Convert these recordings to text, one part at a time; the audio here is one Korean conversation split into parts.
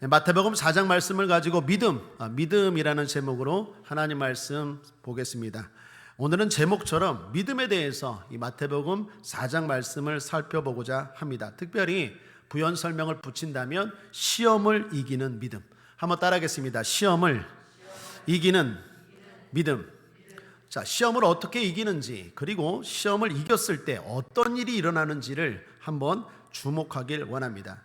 마태복음 4장 말씀을 가지고 믿음이라는 제목으로 하나님 말씀 보겠습니다. 오늘은 제목처럼 믿음에 대해서 이 마태복음 4장 말씀을 살펴보고자 합니다. 특별히 부연 설명을 붙인다면 시험을 이기는 믿음. 한번 따라하겠습니다. 시험을 이기는 믿음. 자, 시험을 어떻게 이기는지, 그리고 시험을 이겼을 때 어떤 일이 일어나는지를 한번 주목하길 원합니다.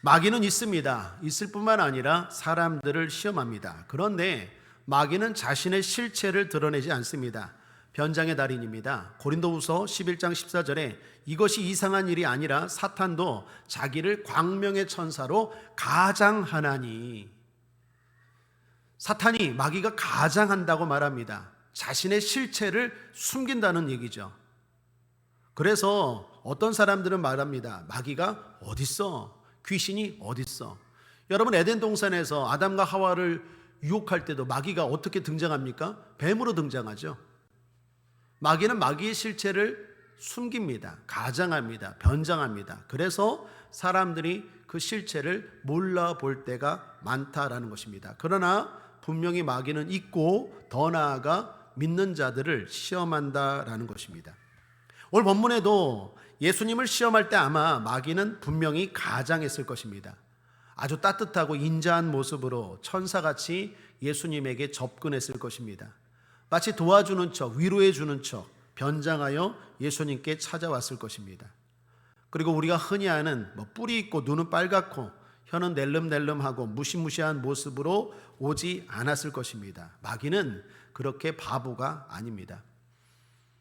마귀는 있습니다. 있을 뿐만 아니라 사람들을 시험합니다. 그런데 마귀는 자신의 실체를 드러내지 않습니다. 변장의 달인입니다. 고린도후서 11장 14절에 이것이 이상한 일이 아니라 사탄도 자기를 광명의 천사로 가장하나니, 사탄이 마귀가 가장한다고 말합니다. 자신의 실체를 숨긴다는 얘기죠. 그래서 어떤 사람들은 말합니다. 마귀가 어딨어? 귀신이 어딨어? 여러분, 에덴 동산에서 아담과 하와를 유혹할 때도 마귀가 어떻게 등장합니까? 뱀으로 등장하죠. 마귀는 마귀의 실체를 숨깁니다. 가장합니다. 변장합니다. 그래서 사람들이 그 실체를 몰라볼 때가 많다라는 것입니다. 그러나 분명히 마귀는 있고, 더 나아가 믿는 자들을 시험한다라는 것입니다. 오늘 본문에도 예수님을 시험할 때 아마 마귀는 분명히 가장했을 것입니다. 아주 따뜻하고 인자한 모습으로 천사같이 예수님에게 접근했을 것입니다. 마치 도와주는 척, 위로해 주는 척 변장하여 예수님께 찾아왔을 것입니다. 그리고 우리가 흔히 아는 뿔이 있고 눈은 빨갛고 혀는 낼름낼름하고 무시무시한 모습으로 오지 않았을 것입니다. 마귀는 그렇게 바보가 아닙니다.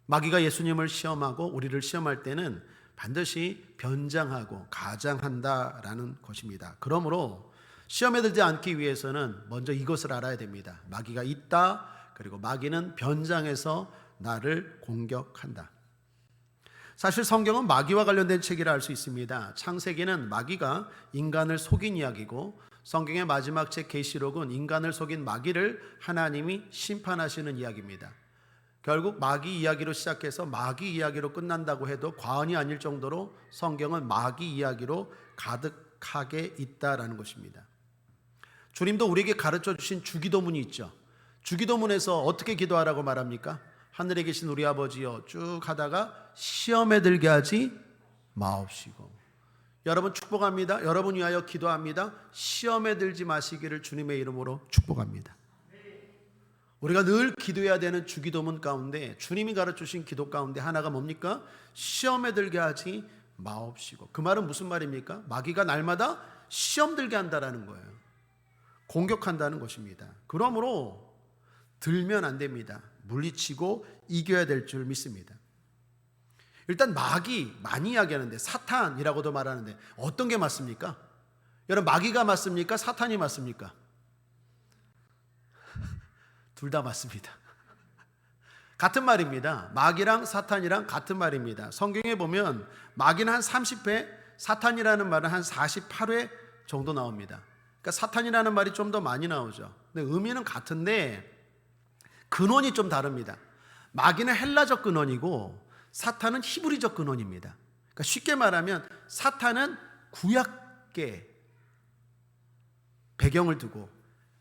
마귀가 예수님을 시험하고 우리를 시험할 때는 반드시 변장하고 가장한다라는 것입니다. 그러므로 시험에 들지 않기 위해서는 먼저 이것을 알아야 됩니다. 마귀가 있다. 그리고 마귀는 변장해서 나를 공격한다. 사실 성경은 마귀와 관련된 책이라 할 수 있습니다. 창세기는 마귀가 인간을 속인 이야기고, 성경의 마지막 책 계시록은 인간을 속인 마귀를 하나님이 심판하시는 이야기입니다. 결국 마귀 이야기로 시작해서 마귀 이야기로 끝난다고 해도 과언이 아닐 정도로 성경은 마귀 이야기로 가득하게 있다라는 것입니다. 주님도 우리에게 가르쳐 주신 주기도문이 있죠. 주기도문에서 어떻게 기도하라고 말합니까? 하늘에 계신 우리 아버지여, 쭉 하다가 시험에 들게 하지 마옵시고. 여러분 축복합니다. 여러분 위하여 기도합니다. 시험에 들지 마시기를 주님의 이름으로 축복합니다. 우리가 늘 기도해야 되는 주기도문 가운데, 주님이 가르쳐주신 기도 가운데 하나가 뭡니까? 시험에 들게 하지 마옵시고. 그 말은 무슨 말입니까? 마귀가 날마다 시험 들게 한다라는 거예요. 공격한다는 것입니다. 그러므로 들면 안 됩니다. 물리치고 이겨야 될 줄 믿습니다. 일단 마귀 많이 이야기하는데, 사탄이라고도 말하는데 어떤 게 맞습니까? 여러분, 마귀가 맞습니까? 사탄이 맞습니까? 둘 다 맞습니다. 같은 말입니다. 마귀랑 사탄이랑 같은 말입니다. 성경에 보면 마귀는 한 30회, 사탄이라는 말은 한 48회 정도 나옵니다. 그러니까 사탄이라는 말이 좀 더 많이 나오죠. 근데 의미는 같은데 근원이 좀 다릅니다. 마귀는 헬라적 근원이고 사탄은 히브리적 근원입니다. 그러니까 쉽게 말하면 사탄은 구약계 배경을 두고,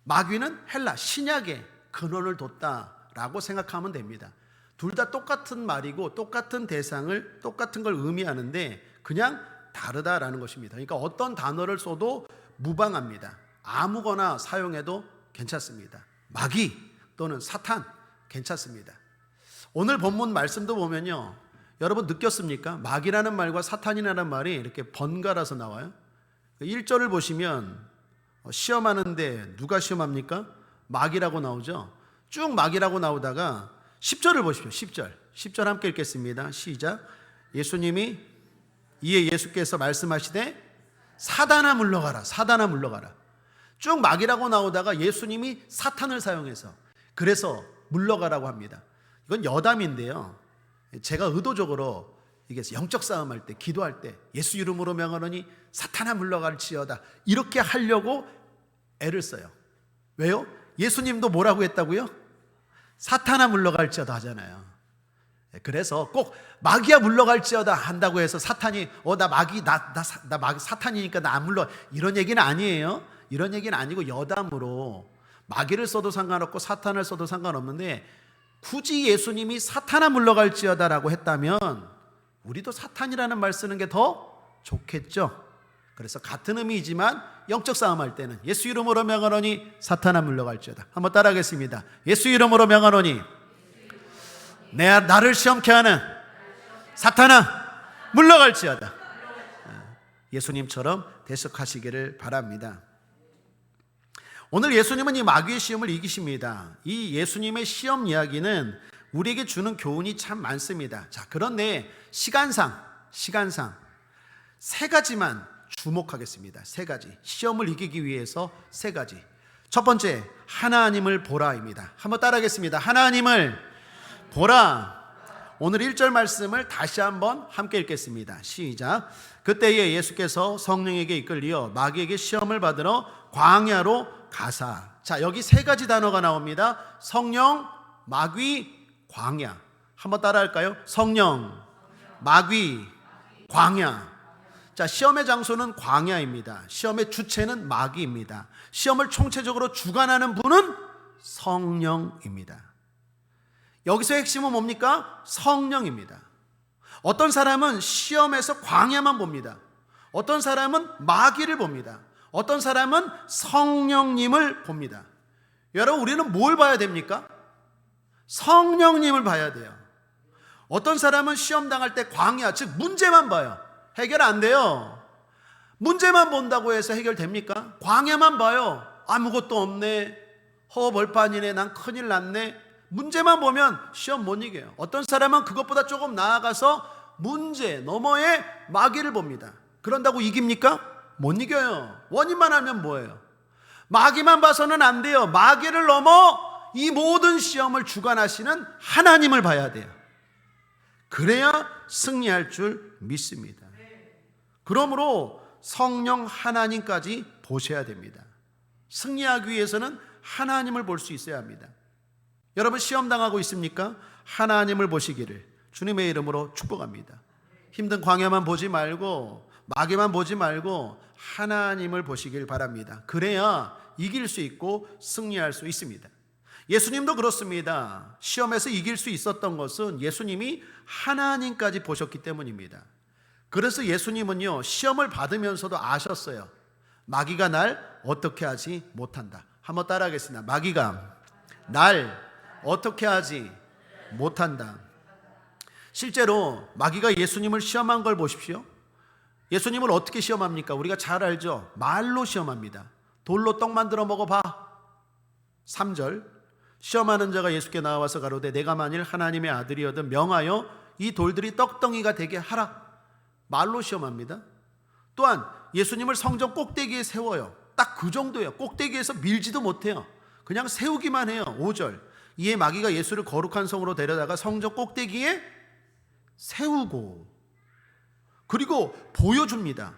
마귀는 헬라 신약의 근원을 뒀다라고 생각하면 됩니다. 둘 다 똑같은 말이고 똑같은 대상을, 똑같은 걸 의미하는데 그냥 다르다라는 것입니다. 그러니까 어떤 단어를 써도 무방합니다. 아무거나 사용해도 괜찮습니다. 마귀 또는 사탄 괜찮습니다. 오늘 본문 말씀도 보면요, 여러분 느꼈습니까? 마귀라는 말과 사탄이라는 말이 이렇게 번갈아서 나와요. 1절을 보시면 시험하는데 누가 시험합니까? 마귀라고 나오죠. 쭉 마귀라고 나오다가 10절을 보십시오. 10절 함께 읽겠습니다. 시작. 예수님이 이에 예수께서 말씀하시되 사단아 물러가라, 사단아 물러가라. 쭉 마귀라고 나오다가 예수님이 사탄을 사용해서 그래서 물러가라고 합니다. 이건 여담인데요, 제가 의도적으로 이게 영적 싸움할 때, 기도할 때 예수 이름으로 명하노니 사탄아 물러갈지어다 이렇게 하려고 애를 써요. 왜요? 예수님도 뭐라고 했다고요? 사탄아 물러갈지어다 하잖아요. 그래서 꼭 마귀야 물러갈지어다 한다고 해서 사탄이 나 마귀 사탄이니까 나 안 물러, 이런 얘기는 아니에요. 이런 얘기는 아니고 여담으로 마귀를 써도 상관없고 사탄을 써도 상관없는데 굳이 예수님이 사탄아 물러갈지어다라고 했다면 우리도 사탄이라는 말 쓰는 게 더 좋겠죠. 그래서 같은 의미이지만 영적 싸움할 때는 예수 이름으로 명하노니 사탄아 물러갈지어다. 한번 따라하겠습니다. 예수 이름으로 명하노니 나를 시험케 하는 사탄아 물러갈지어다. 예수님처럼 대속하시기를 바랍니다. 오늘 예수님은 이 마귀의 시험을 이기십니다. 이 예수님의 시험 이야기는 우리에게 주는 교훈이 참 많습니다. 자, 그런데 시간상 세 가지만 주목하겠습니다. 세 가지. 시험을 이기기 위해서 세 가지. 첫 번째, 하나님을 보라입니다. 한번 따라하겠습니다. 하나님을 보라. 오늘 1절 말씀을 다시 한번 함께 읽겠습니다. 시작. 그때에 예수께서 성령에게 이끌리어 마귀에게 시험을 받으러 광야로 가사. 자, 여기 세 가지 단어가 나옵니다. 성령, 마귀, 광야. 한번 따라할까요? 성령, 마귀, 광야. 자, 시험의 장소는 광야입니다. 시험의 주체는 마귀입니다. 시험을 총체적으로 주관하는 분은 성령입니다. 여기서 핵심은 뭡니까? 성령입니다. 어떤 사람은 시험에서 광야만 봅니다. 어떤 사람은 마귀를 봅니다. 어떤 사람은 성령님을 봅니다. 여러분, 우리는 뭘 봐야 됩니까? 성령님을 봐야 돼요. 어떤 사람은 시험 당할 때 광야, 즉 문제만 봐요. 해결 안 돼요. 문제만 본다고 해서 해결됩니까? 광야만 봐요. 아무것도 없네, 허벌판이네, 난 큰일 났네. 문제만 보면 시험 못 이겨요. 어떤 사람은 그것보다 조금 나아가서 문제 너머의 마귀를 봅니다. 그런다고 이깁니까? 못 이겨요. 원인만 알면 뭐예요? 마귀만 봐서는 안 돼요. 마귀를 넘어 이 모든 시험을 주관하시는 하나님을 봐야 돼요. 그래야 승리할 줄 믿습니다. 그러므로 성령 하나님까지 보셔야 됩니다. 승리하기 위해서는 하나님을 볼 수 있어야 합니다. 여러분, 시험 당하고 있습니까? 하나님을 보시기를 주님의 이름으로 축복합니다. 힘든 광야만 보지 말고 마귀만 보지 말고 하나님을 보시길 바랍니다. 그래야 이길 수 있고 승리할 수 있습니다. 예수님도 그렇습니다. 시험에서 이길 수 있었던 것은 예수님이 하나님까지 보셨기 때문입니다. 그래서 예수님은요, 시험을 받으면서도 아셨어요. 마귀가 날 어떻게 하지 못한다. 한번 따라하겠습니다. 마귀가 날 어떻게 하지 못한다. 실제로 마귀가 예수님을 시험한 걸 보십시오. 예수님을 어떻게 시험합니까? 우리가 잘 알죠. 말로 시험합니다. 돌로 떡 만들어 먹어봐. 3절, 시험하는 자가 예수께 나와서 가로되 내가 만일 하나님의 아들이어든 명하여 이 돌들이 떡덩이가 되게 하라. 말로 시험합니다. 또한 예수님을 성전 꼭대기에 세워요. 딱 그 정도예요. 꼭대기에서 밀지도 못해요. 그냥 세우기만 해요. 5절, 이에 마귀가 예수를 거룩한 성으로 데려다가 성전 꼭대기에 세우고, 그리고 보여줍니다.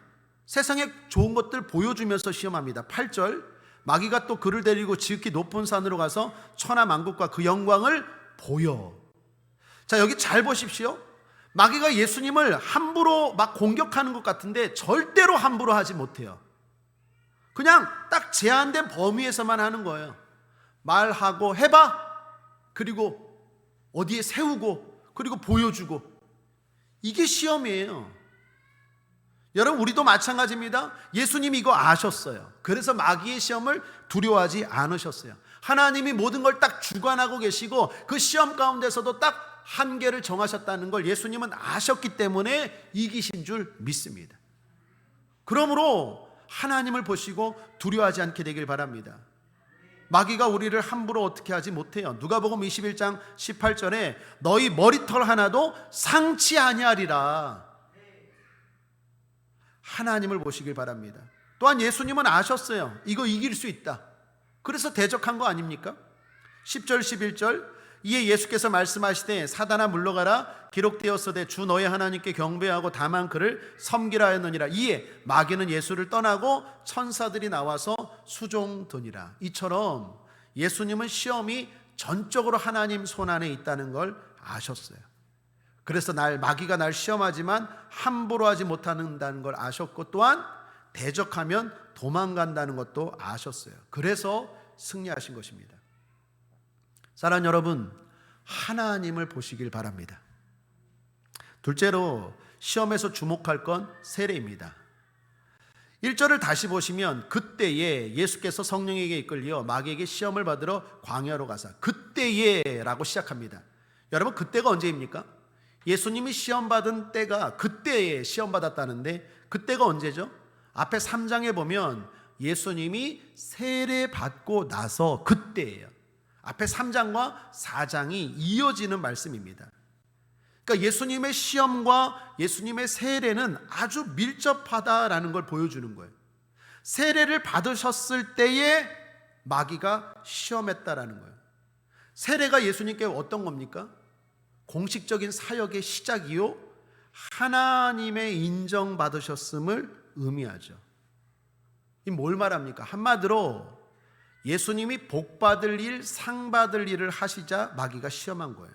세상에 좋은 것들 보여주면서 시험합니다. 8절, 마귀가 또 그를 데리고 지극히 높은 산으로 가서 천하 만국과 그 영광을 보여. 자, 여기 잘 보십시오. 마귀가 예수님을 함부로 막 공격하는 것 같은데 절대로 함부로 하지 못해요. 그냥 딱 제한된 범위에서만 하는 거예요. 말하고 해봐, 그리고 어디에 세우고, 그리고 보여주고. 이게 시험이에요. 여러분, 우리도 마찬가지입니다. 예수님이 이거 아셨어요. 그래서 마귀의 시험을 두려워하지 않으셨어요. 하나님이 모든 걸 딱 주관하고 계시고 그 시험 가운데서도 딱 한계를 정하셨다는 걸 예수님은 아셨기 때문에 이기신 줄 믿습니다. 그러므로 하나님을 보시고 두려워하지 않게 되길 바랍니다. 마귀가 우리를 함부로 어떻게 하지 못해요. 누가복음 21장 18절에 너희 머리털 하나도 상치 아니하리라. 하나님을 보시길 바랍니다. 또한 예수님은 아셨어요. 이거 이길 수 있다. 그래서 대적한 거 아닙니까? 10절 11절, 이에 예수께서 말씀하시되 사단아 물러가라, 기록되었으되 주 너의 하나님께 경배하고 다만 그를 섬기라 하였느니라. 이에 마귀는 예수를 떠나고 천사들이 나와서 수종드니라. 이처럼 예수님은 시험이 전적으로 하나님 손안에 있다는 걸 아셨어요. 그래서 마귀가 날 시험하지만 함부로 하지 못한다는 걸 아셨고, 또한 대적하면 도망간다는 것도 아셨어요. 그래서 승리하신 것입니다. 사랑하는 여러분, 하나님을 보시길 바랍니다. 둘째로 시험에서 주목할 건 세례입니다. 1절을 다시 보시면 그때에 예수께서 성령에게 이끌려 마귀에게 시험을 받으러 광야로 가사 그때에 라고 시작합니다. 여러분, 그때가 언제입니까? 예수님이 시험받은 때가 그때에 시험받았다는데 그때가 언제죠? 앞에 3장에 보면 예수님이 세례받고 나서 그때예요. 앞에 3장과 4장이 이어지는 말씀입니다. 그러니까 예수님의 시험과 예수님의 세례는 아주 밀접하다라는 걸 보여주는 거예요. 세례를 받으셨을 때에 마귀가 시험했다라는 거예요. 세례가 예수님께 어떤 겁니까? 공식적인 사역의 시작이요, 하나님의 인정받으셨음을 의미하죠. 이 뭘 말합니까? 한마디로 예수님이 복 받을 일, 상 받을 일을 하시자 마귀가 시험한 거예요.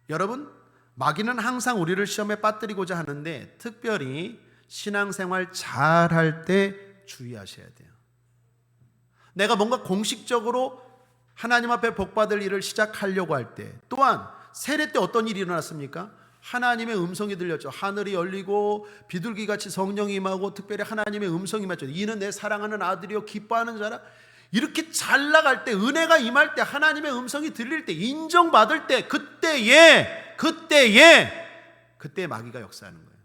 여러분, 마귀는 항상 우리를 시험에 빠뜨리고자 하는데 특별히 신앙생활 잘할 때 주의하셔야 돼요. 내가 뭔가 공식적으로 하나님 앞에 복 받을 일을 시작하려고 할 때, 또한 세례 때 어떤 일이 일어났습니까? 하나님의 음성이 들렸죠. 하늘이 열리고 비둘기같이 성령이 임하고 특별히 하나님의 음성이 임했죠. 이는 내 사랑하는 아들이요 기뻐하는 자라. 이렇게 잘 나갈 때, 은혜가 임할 때, 하나님의 음성이 들릴 때, 인정받을 때, 그때에 마귀가 역사하는 거예요.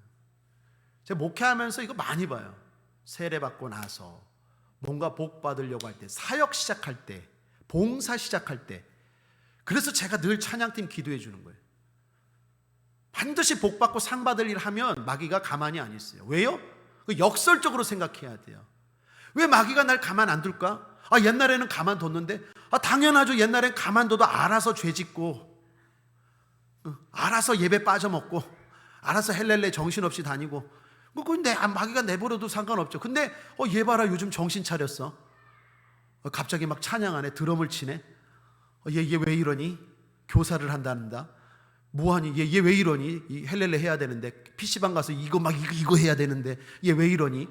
제가 목회하면서 이거 많이 봐요. 세례 받고 나서 뭔가 복 받으려고 할 때, 사역 시작할 때, 봉사 시작할 때. 그래서 제가 늘 찬양팀 기도해 주는 거예요. 반드시 복 받고 상 받을 일 하면 마귀가 가만히 안 있어요. 왜요? 역설적으로 생각해야 돼요. 왜 마귀가 날 가만 안 둘까? 옛날에는 가만뒀는데, 당연하죠. 옛날엔 가만둬도 알아서 죄 짓고, 알아서 예배 빠져먹고, 알아서 헬렐레 정신없이 다니고, 근데 마귀가 내버려도 상관없죠. 근데 얘 봐라, 요즘 정신 차렸어. 갑자기 막 찬양하네, 드럼을 치네. 얘 왜 이러니? 교사를 한단다. 뭐하니? 얘 왜 이러니? 헬렐레 해야 되는데, PC방 가서 이거 해야 되는데 얘 왜 이러니?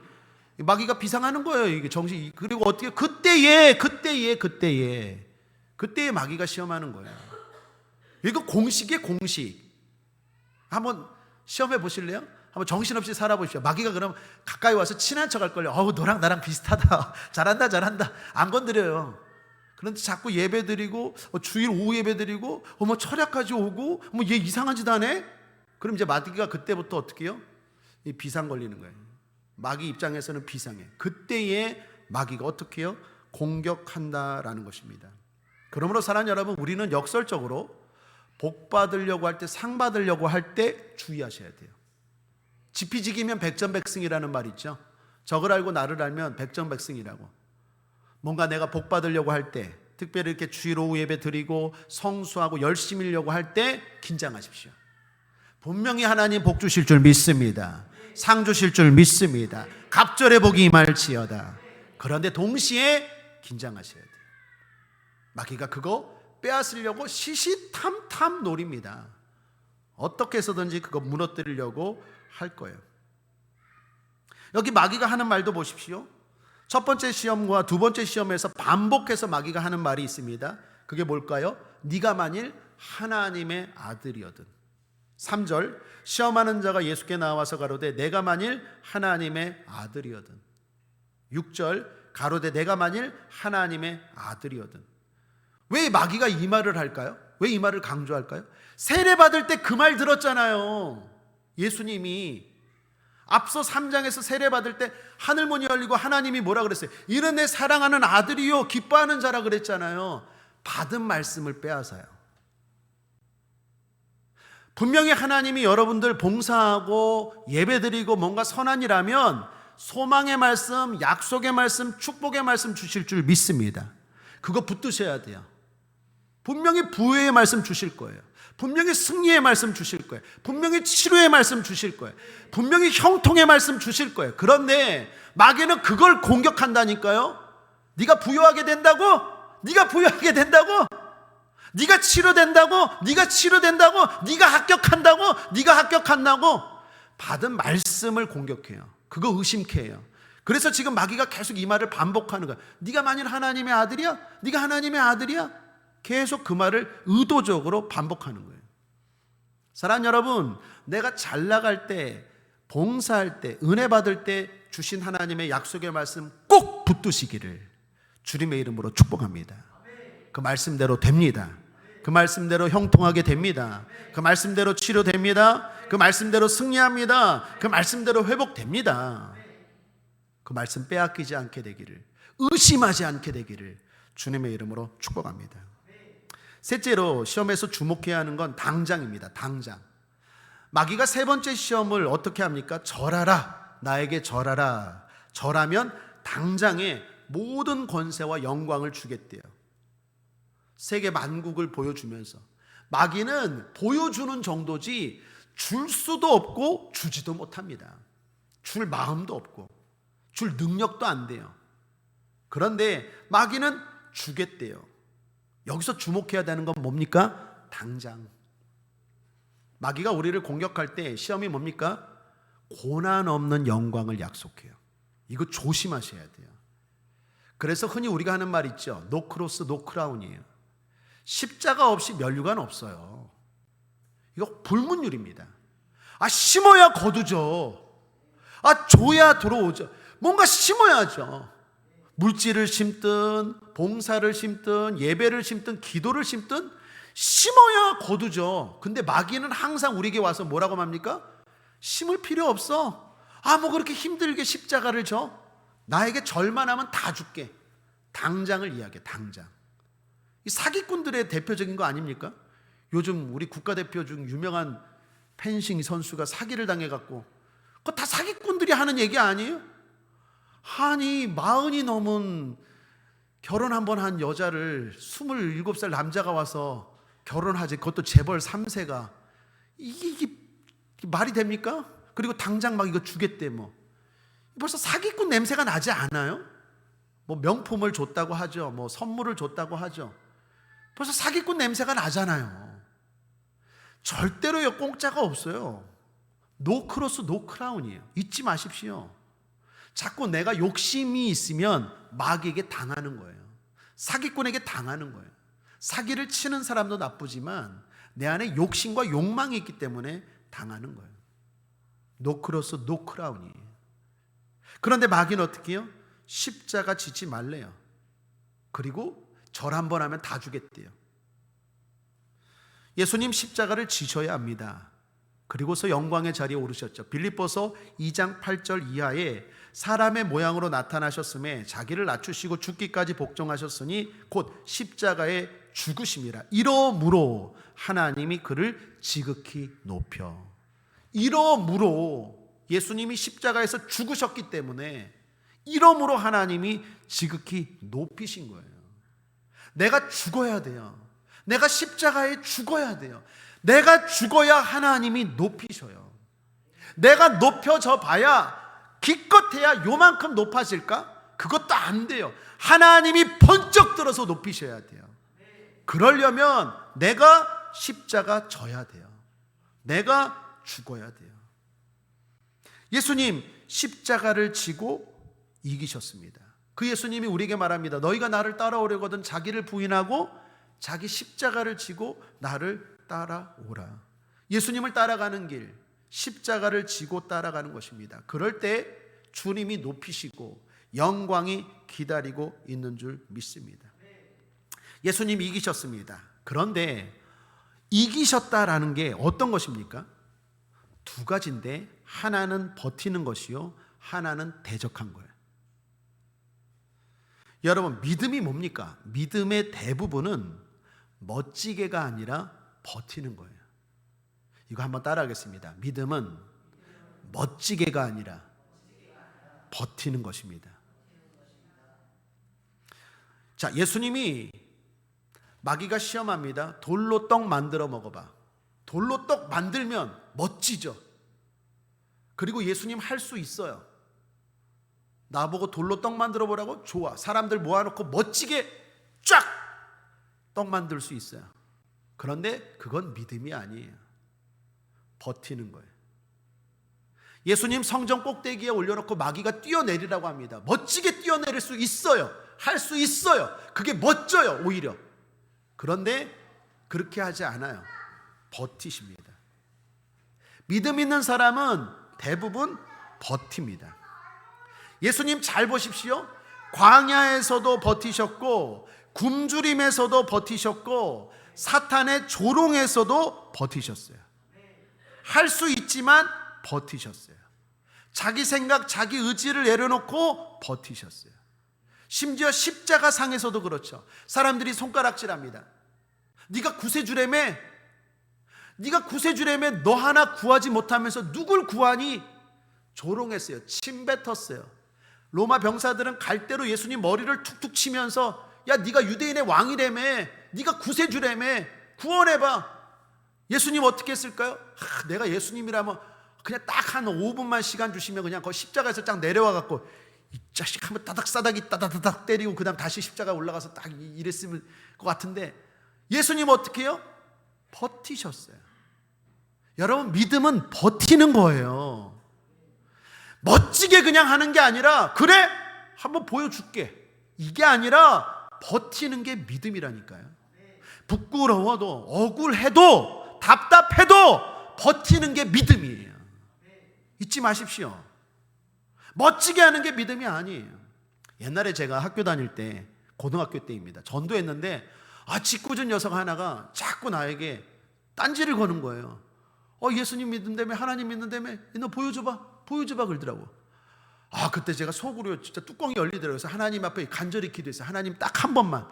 마귀가 비상하는 거예요. 이게 정신. 그리고 어떻게 그때에 마귀가 시험하는 거예요. 이거 공식이에요, 공식. 한번 시험해 보실래요? 한번 정신없이 살아보십시오. 마귀가 그럼 가까이 와서 친한 척 할 걸요. 너랑 나랑 비슷하다. 잘한다. 안 건드려요. 그런데 자꾸 예배 드리고, 주일 오후 예배 드리고, 철야까지 오고, 얘 이상한 짓 하네? 그럼 이제 마귀가 그때부터 어떻게 해요? 비상 걸리는 거예요. 마귀 입장에서는 비상해. 그때에 마귀가 어떻게 해요? 공격한다라는 것입니다. 그러므로 사랑하는 여러분, 우리는 역설적으로 복 받으려고 할 때, 상 받으려고 할 때 주의하셔야 돼요. 지피지기면 백전백승이라는 말 있죠. 적을 알고 나를 알면 백전백승이라고. 뭔가 내가 복 받으려고 할 때, 특별히 이렇게 주일 오후 예배 드리고 성수하고 열심히 하려고 할 때 긴장하십시오. 분명히 하나님 복 주실 줄 믿습니다. 상 주실 줄 믿습니다. 갑절의 복이 임할지어다. 그런데 동시에 긴장하셔야 돼요. 마귀가 그거 빼앗으려고 시시탐탐 노립니다. 어떻게 해서든지 그거 무너뜨리려고 할 거예요. 여기 마귀가 하는 말도 보십시오. 첫 번째 시험과 두 번째 시험에서 반복해서 마귀가 하는 말이 있습니다. 그게 뭘까요? 네가 만일 하나님의 아들이거든. 3절, 시험하는 자가 예수께 나와서 가로되 내가 만일 하나님의 아들이거든. 6절, 가로되 내가 만일 하나님의 아들이거든. 왜 마귀가 이 말을 할까요? 왜 이 말을 강조할까요? 세례 받을 때 그 말 들었잖아요. 예수님이 앞서 3장에서 세례 받을 때 하늘문이 열리고 하나님이 뭐라 그랬어요? 이는 내 사랑하는 아들이요 기뻐하는 자라 그랬잖아요. 받은 말씀을 빼앗아요. 분명히 하나님이 여러분들 봉사하고 예배드리고 뭔가 선한 일하면 소망의 말씀, 약속의 말씀, 축복의 말씀 주실 줄 믿습니다. 그거 붙드셔야 돼요. 분명히 부의 말씀 주실 거예요. 분명히 승리의 말씀 주실 거예요. 분명히 치료의 말씀 주실 거예요. 분명히 형통의 말씀 주실 거예요. 그런데 마귀는 그걸 공격한다니까요. 네가 부유하게 된다고? 네가 부유하게 된다고? 네가 치료된다고? 네가 치료된다고? 네가 합격한다고? 네가 합격한다고? 받은 말씀을 공격해요. 그거 의심케 해요. 그래서 지금 마귀가 계속 이 말을 반복하는 거야. 네가 만일 하나님의 아들이야? 네가 하나님의 아들이야? 계속 그 말을 의도적으로 반복하는 거예요. 사랑하는 여러분, 내가 잘 나갈 때, 봉사할 때, 은혜 받을 때 주신 하나님의 약속의 말씀 꼭 붙드시기를 주님의 이름으로 축복합니다. 그 말씀대로 됩니다. 그 말씀대로 형통하게 됩니다. 그 말씀대로 치료됩니다. 그 말씀대로 승리합니다. 그 말씀대로 회복됩니다. 그 말씀 빼앗기지 않게 되기를, 의심하지 않게 되기를 주님의 이름으로 축복합니다. 셋째로 시험에서 주목해야 하는 건 당장입니다. 당장. 마귀가 세 번째 시험을 어떻게 합니까? 절하라, 나에게 절하라. 절하면 당장에 모든 권세와 영광을 주겠대요. 세계 만국을 보여주면서. 마귀는 보여주는 정도지 줄 수도 없고 주지도 못합니다. 줄 마음도 없고 줄 능력도 안 돼요. 그런데 마귀는 주겠대요. 여기서 주목해야 되는 건 뭡니까? 당장. 마귀가 우리를 공격할 때 시험이 뭡니까? 고난 없는 영광을 약속해요. 이거 조심하셔야 돼요. 그래서 흔히 우리가 하는 말 있죠. 노 크로스 노 크라운이에요. 십자가 없이 면류관 없어요. 이거 불문율입니다. 심어야 거두죠. 줘야 들어오죠. 뭔가 심어야죠. 물질을 심든 봉사를 심든 예배를 심든 기도를 심든 심어야 거두죠. 근데 마귀는 항상 우리에게 와서 뭐라고 합니까? 심을 필요 없어. 뭐 그렇게 힘들게 십자가를 져? 나에게 절만 하면 다 줄게. 당장을 이야기해. 당장. 이 사기꾼들의 대표적인 거 아닙니까? 요즘 우리 국가대표 중 유명한 펜싱 선수가 사기를 당해갖고, 그거 다 사기꾼들이 하는 얘기 아니에요? 아니 40이 넘은 결혼 한번 한 여자를 27살 남자가 와서 결혼하지, 그것도 재벌 3세가 이게 말이 됩니까? 그리고 당장 막 이거 주겠대. 뭐 벌써 사기꾼 냄새가 나지 않아요? 뭐 명품을 줬다고 하죠. 뭐 선물을 줬다고 하죠. 벌써 사기꾼 냄새가 나잖아요. 절대로요, 공짜가 없어요. 노 크로스 노 크라운이에요. 잊지 마십시오. 자꾸 내가 욕심이 있으면 마귀에게 당하는 거예요. 사기꾼에게 당하는 거예요. 사기를 치는 사람도 나쁘지만 내 안에 욕심과 욕망이 있기 때문에 당하는 거예요. 노 크로스 노 크라운이에요. 그런데 마귀는 어떻게 해요? 십자가 지지 말래요. 그리고 절 한번 하면 다 주겠대요. 예수님 십자가를 지셔야 합니다. 그리고서 영광의 자리에 오르셨죠. 빌립보서 2장 8절 이하에 사람의 모양으로 나타나셨음에 자기를 낮추시고 죽기까지 복종하셨으니 곧 십자가에 죽으심이라. 이러므로 하나님이 그를 지극히 높여. 이러므로 예수님이 십자가에서 죽으셨기 때문에, 이러므로 하나님이 지극히 높이신 거예요. 내가 죽어야 돼요. 내가 십자가에 죽어야 돼요. 내가 죽어야 하나님이 높이셔요. 내가 높여져 봐야, 기껏해야 요만큼 높아질까? 그것도 안 돼요. 하나님이 번쩍 들어서 높이셔야 돼요. 그러려면 내가 십자가 져야 돼요. 내가 죽어야 돼요. 예수님 십자가를 지고 이기셨습니다. 그 예수님이 우리에게 말합니다. 너희가 나를 따라오려거든 자기를 부인하고 자기 십자가를 지고 나를 따라오라. 예수님을 따라가는 길, 십자가를 지고 따라가는 것입니다. 그럴 때 주님이 높이시고 영광이 기다리고 있는 줄 믿습니다. 예수님이 이기셨습니다. 그런데 이기셨다라는 게 어떤 것입니까? 두 가지인데, 하나는 버티는 것이요, 하나는 대적한 거예요. 여러분, 믿음이 뭡니까? 믿음의 대부분은 멋지게가 아니라 버티는 거예요. 이거 한번 따라하겠습니다. 믿음은 멋지게가 아니라 버티는 것입니다. 자, 예수님이 마귀가 시험합니다. 돌로 떡 만들어 먹어봐. 돌로 떡 만들면 멋지죠. 그리고 예수님 할 수 있어요. 나보고 돌로 떡 만들어 보라고? 좋아. 사람들 모아놓고 멋지게 쫙 떡 만들 수 있어요. 그런데 그건 믿음이 아니에요. 버티는 거예요. 예수님 성전 꼭대기에 올려놓고 마귀가 뛰어내리라고 합니다. 멋지게 뛰어내릴 수 있어요. 할 수 있어요. 그게 멋져요, 오히려. 그런데 그렇게 하지 않아요. 버티십니다. 믿음 있는 사람은 대부분 버팁니다. 예수님 잘 보십시오. 광야에서도 버티셨고, 굶주림에서도 버티셨고, 사탄의 조롱에서도 버티셨어요. 할 수 있지만 버티셨어요. 자기 생각, 자기 의지를 내려놓고 버티셨어요. 심지어 십자가 상에서도 그렇죠. 사람들이 손가락질합니다. 네가 구세주라며, 네가 구세주라며 너 하나 구하지 못하면서 누굴 구하니? 조롱했어요. 침뱉었어요. 로마 병사들은 갈대로 예수님 머리를 툭툭 치면서 야, 네가 유대인의 왕이라며, 네가 구세주라며, 구원해봐. 예수님 어떻게 했을까요? 내가 예수님이라면 그냥 딱 한 5분만 시간 주시면 그냥 그 십자가에서 딱 내려와 갖고 이 자식 한번 따닥따닥이 따닥따닥 때리고 그 다음 다시 십자가 올라가서 딱 이랬으면 것 같은데, 예수님 어떻게 해요? 버티셨어요. 여러분, 믿음은 버티는 거예요. 멋지게 그냥 하는 게 아니라 그래? 한번 보여줄게. 이게 아니라 버티는 게 믿음이라니까요. 부끄러워도 억울해도 답답해도 버티는 게 믿음이에요. 잊지 마십시오. 멋지게 하는 게 믿음이 아니에요. 옛날에 제가 학교 다닐 때, 고등학교 때입니다. 전도했는데 짓궂은 녀석 하나가 자꾸 나에게 딴지를 거는 거예요. 예수님 믿는다며, 하나님 믿는다며, 너 보여줘봐 그러더라고. 그때 제가 속으로 진짜 뚜껑이 열리더라고요. 그래서 하나님 앞에 간절히 기도했어요. 하나님 딱 한 번만,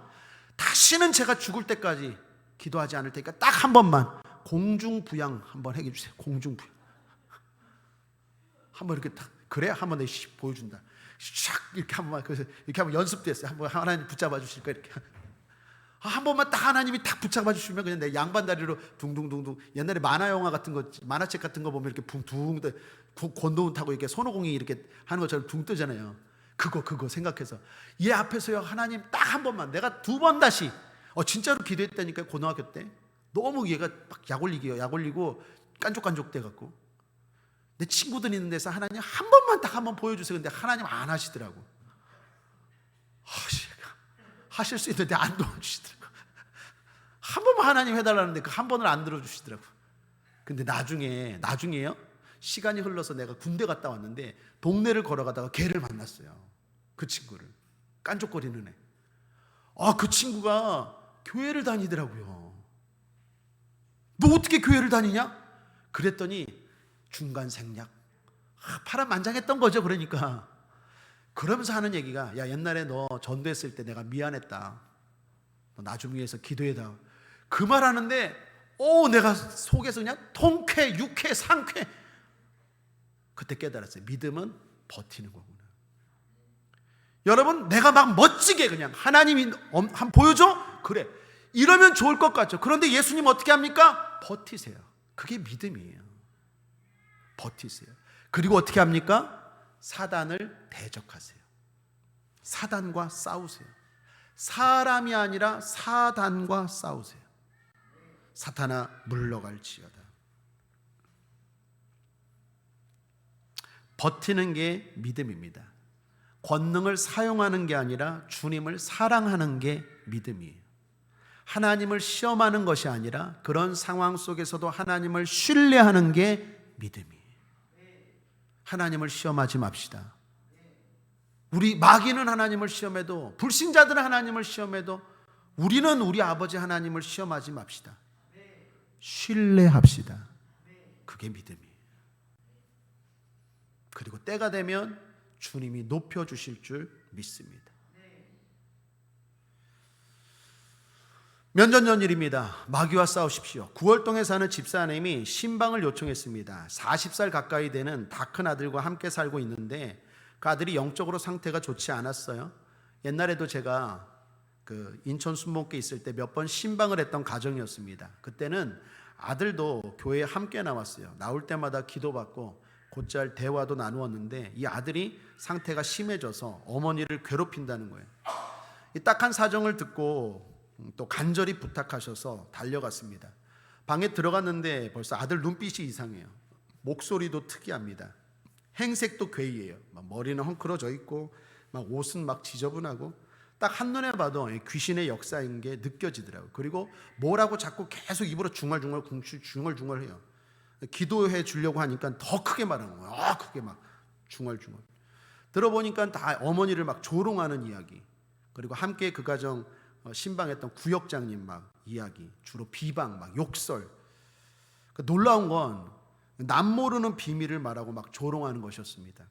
다시는 제가 죽을 때까지 기도하지 않을 테니까 딱 한 번만 공중부양 한번 해주세요. 공중부양 한번 이렇게 딱, 그래? 한번 내가 보여준다. 샥 이렇게 한번, 그래서 이렇게 한번 연습도 했어요. 한번 하나님 붙잡아 주실까 이렇게. 한 번만 딱 하나님이 딱 붙잡아 주시면 그냥 내 양반 다리로 둥둥둥둥. 옛날에 만화 영화 같은 거, 만화책 같은 거 보면 이렇게 붕 권도운 타고 이렇게 손오공이 이렇게 하는 것처럼 둥 뜨잖아요. 그거 생각해서 얘 앞에서요, 하나님 딱 한 번만. 내가 2번 다시 진짜로 기도했다니까요. 고등학교 때 너무 얘가 막 약 올리고 깐족깐족 돼갖고 내 친구들 있는 데서 하나님 한 번만 딱 한번 보여주세요. 근데 하나님 안 하시더라고. 하실 수 있는데 안 도와주시더라고. 한 번만 하나님 해달라는데 그 한 번을 안 들어주시더라고. 근데 나중에요, 시간이 흘러서 내가 군대 갔다 왔는데 동네를 걸어가다가 걔를 만났어요. 그 친구를, 깐족거리는 애. 그 친구가 교회를 다니더라고요. 너 어떻게 교회를 다니냐? 그랬더니 중간 생략, 파란만장했던 거죠. 그러니까 그러면서 하는 얘기가, 야, 옛날에 너 전도했을 때 내가 미안했다, 너 나 좀 위해서 기도해다. 그 말 하는데 내가 속에서 그냥 통쾌, 유쾌, 상쾌. 그때 깨달았어요. 믿음은 버티는 거구나. 여러분, 내가 막 멋지게 그냥 하나님이 한 보여줘? 그래, 이러면 좋을 것 같죠. 그런데 예수님 어떻게 합니까? 버티세요. 그게 믿음이에요. 버티세요. 그리고 어떻게 합니까? 사단을 대적하세요. 사단과 싸우세요. 사람이 아니라 사단과 싸우세요. 사탄아 물러갈지어다. 버티는 게 믿음입니다. 권능을 사용하는 게 아니라 주님을 사랑하는 게 믿음이에요. 하나님을 시험하는 것이 아니라 그런 상황 속에서도 하나님을 신뢰하는 게 믿음이에요. 하나님을 시험하지 맙시다. 우리 마귀는 하나님을 시험해도, 불신자들은 하나님을 시험해도 우리는 우리 아버지 하나님을 시험하지 맙시다. 신뢰합시다. 그게 믿음이에요. 그리고 때가 되면 주님이 높여주실 줄 믿습니다. 몇 년 전 일입니다. 마귀와 싸우십시오. 9월동에 사는 집사님이 신방을 요청했습니다. 40살 가까이 되는 다 큰 아들과 함께 살고 있는데 그 아들이 영적으로 상태가 좋지 않았어요. 옛날에도 제가 그 인천 순복교에 있을 때 몇 번 신방을 했던 가정이었습니다. 그때는 아들도 교회에 함께 나왔어요. 나올 때마다 기도받고 곧잘 대화도 나누었는데 이 아들이 상태가 심해져서 어머니를 괴롭힌다는 거예요. 이 딱한 사정을 듣고 또 간절히 부탁하셔서 달려갔습니다. 방에 들어갔는데 벌써 아들 눈빛이 이상해요. 목소리도 특이합니다. 행색도 괴이해요. 막 머리는 헝클어져 있고 막 옷은 막 지저분하고 딱 한눈에 봐도 귀신의 역사인 게 느껴지더라고요. 그리고 뭐라고 자꾸 계속 입으로 중얼중얼 해요. 기도해 주려고 하니까 더 크게 말하는 거예요. 크게 막 중얼중얼. 들어보니까 다 어머니를 막 조롱하는 이야기, 그리고 함께 그 가정 신방했던 구역장님 막 이야기, 주로 비방, 막 욕설. 놀라운 건 남 모르는 비밀을 말하고 막 조롱하는 것이었습니다.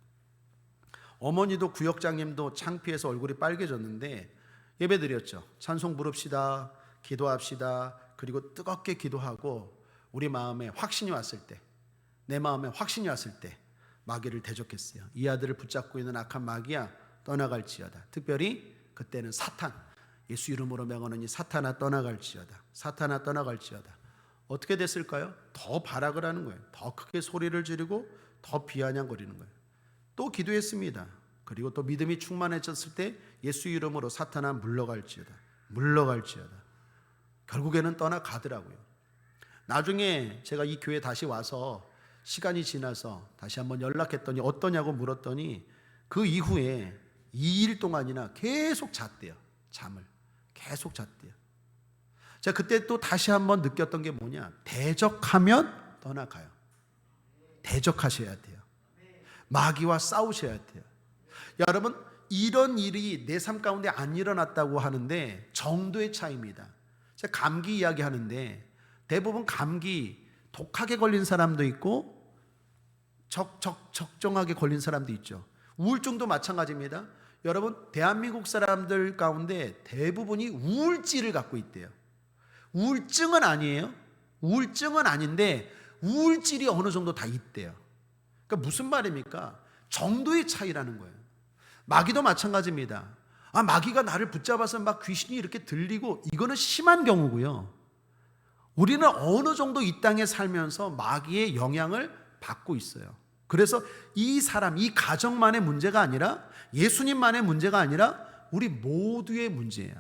어머니도 구역장님도 창피해서 얼굴이 빨개졌는데 예배드렸죠. 찬송 부릅시다, 기도합시다. 그리고 뜨겁게 기도하고 우리 마음에 확신이 왔을 때, 내 마음에 확신이 왔을 때 마귀를 대적했어요. 이 아들을 붙잡고 있는 악한 마귀야, 떠나갈지어다. 특별히 그때는 사탄, 예수 이름으로 명하노니 사탄아 떠나갈지어다. 사탄아 떠나갈지어다. 어떻게 됐을까요? 더 발악을 하는 거예요. 더 크게 소리를 지르고 더 비아냥거리는 거예요. 또 기도했습니다. 그리고 또 믿음이 충만해졌을 때 예수 이름으로 사탄아 물러갈지어다. 물러갈지어다. 결국에는 떠나가더라고요. 나중에 제가 이 교회에 다시 와서 시간이 지나서 다시 한번 연락했더니 어떠냐고 물었더니 그 이후에 2일 동안이나 계속 잤대요. 잠을 계속 잤대요. 제가 그때 또 다시 한번 느꼈던 게 뭐냐, 대적하면 떠나가요. 대적하셔야 돼요. 마귀와 싸우셔야 돼요. 여러분, 이런 일이 내 삶 가운데 안 일어났다고 하는데 정도의 차이입니다. 제가 감기 이야기 하는데 대부분 감기 독하게 걸린 사람도 있고 적정하게 걸린 사람도 있죠. 우울증도 마찬가지입니다. 여러분, 대한민국 사람들 가운데 대부분이 우울증을 갖고 있대요. 우울증은 아니에요. 우울증은 아닌데 우울증이 어느 정도 다 있대요. 그러니까 무슨 말입니까? 정도의 차이라는 거예요. 마귀도 마찬가지입니다. 마귀가 나를 붙잡아서 막 귀신이 이렇게 들리고, 이거는 심한 경우고요. 우리는 어느 정도 이 땅에 살면서 마귀의 영향을 받고 있어요. 그래서 이 사람, 이 가정만의 문제가 아니라, 예수님만의 문제가 아니라 우리 모두의 문제예요.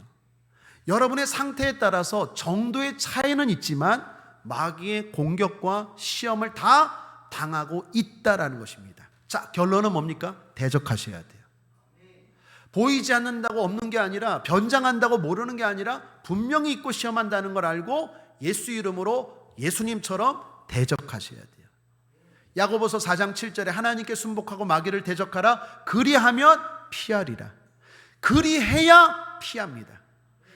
여러분의 상태에 따라서 정도의 차이는 있지만 마귀의 공격과 시험을 다 당하고 있다라는 것입니다. 자, 결론은 뭡니까? 대적하셔야 돼요. 보이지 않는다고 없는 게 아니라, 변장한다고 모르는 게 아니라 분명히 있고 시험한다는 걸 알고 예수 이름으로 예수님처럼 대적하셔야 돼요. 야고보서 4장 7절에 하나님께 순복하고 마귀를 대적하라. 그리하면 피하리라. 그리해야 피합니다.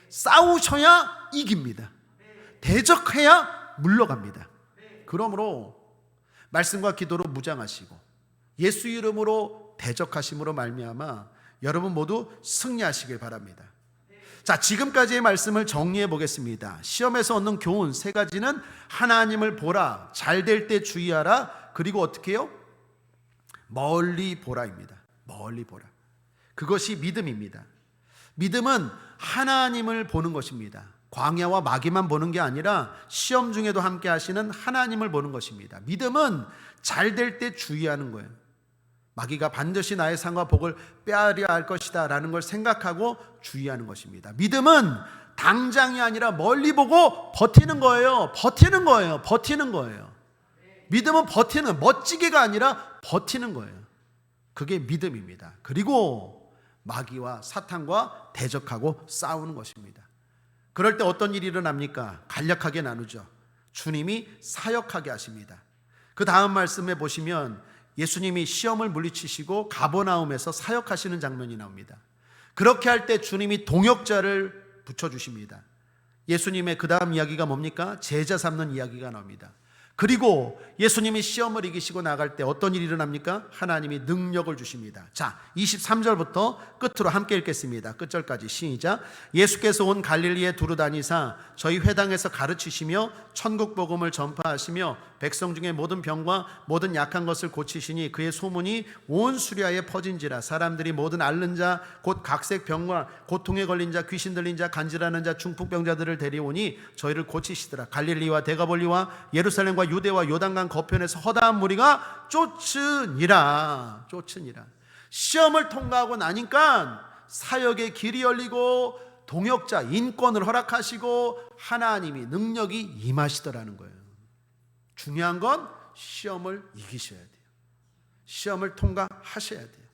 싸우셔야 이깁니다. 대적해야 물러갑니다. 그러므로 말씀과 기도로 무장하시고 예수 이름으로 대적하심으로 말미암아 여러분 모두 승리하시길 바랍니다. 자, 지금까지의 말씀을 정리해 보겠습니다. 시험에서 얻는 교훈 3가지는 하나님을 보라, 잘 될 때 주의하라, 그리고 어떻게 해요? 멀리 보라입니다. 멀리 보라. 그것이 믿음입니다. 믿음은 하나님을 보는 것입니다. 광야와 마귀만 보는 게 아니라 시험 중에도 함께 하시는 하나님을 보는 것입니다. 믿음은 잘 될 때 주의하는 거예요. 마귀가 반드시 나의 상과 복을 빼앗으려 할 것이다 라는 걸 생각하고 주의하는 것입니다. 믿음은 당장이 아니라 멀리 보고 버티는 거예요. 버티는 거예요. 버티는 거예요. 믿음은 버티는, 멋지게가 아니라 버티는 거예요. 그게 믿음입니다. 그리고 마귀와 사탄과 대적하고 싸우는 것입니다. 그럴 때 어떤 일이 일어납니까? 간략하게 나누죠. 주님이 사역하게 하십니다. 그 다음 말씀에 보시면 예수님이 시험을 물리치시고 가버나움에서 사역하시는 장면이 나옵니다. 그렇게 할 때 주님이 동역자를 붙여주십니다. 예수님의 그 다음 이야기가 뭡니까? 제자 삼는 이야기가 나옵니다. 그리고 예수님이 시험을 이기시고 나갈 때 어떤 일이 일어납니까? 하나님이 능력을 주십니다. 자, 23절부터 끝으로 함께 읽겠습니다. 끝절까지 시작. 예수께서 온 갈릴리에 두루 다니사 저희 회당에서 가르치시며 천국 복음을 전파하시며 백성 중에 모든 병과 모든 약한 것을 고치시니 그의 소문이 온 수리아에 퍼진지라. 사람들이 모든 앓는 자 곧 각색 병과 고통에 걸린 자, 귀신 들린 자, 간질하는 자, 중풍병자들을 데려오니 저희를 고치시더라. 갈릴리와 데가볼리와 예루살렘과 유대와 요단강 거편에서 허다한 무리가 쫓으니라. 시험을 통과하고 나니까 사역의 길이 열리고 동역자 인권을 허락하시고 하나님이 능력이 임하시더라는 거예요. 중요한 건 시험을 이기셔야 돼요. 시험을 통과하셔야 돼요.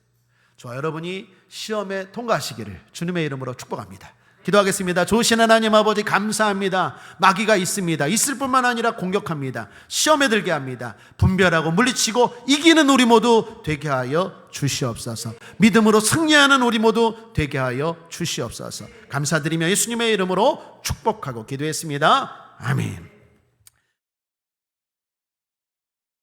저와 여러분이 시험에 통과하시기를 주님의 이름으로 축복합니다. 기도하겠습니다. 좋으신 하나님 아버지 감사합니다. 마귀가 있습니다. 있을 뿐만 아니라 공격합니다. 시험에 들게 합니다. 분별하고 물리치고 이기는 우리 모두 되게 하여 주시옵소서. 믿음으로 승리하는 우리 모두 되게 하여 주시옵소서. 감사드리며 예수님의 이름으로 축복하고 기도했습니다. 아멘.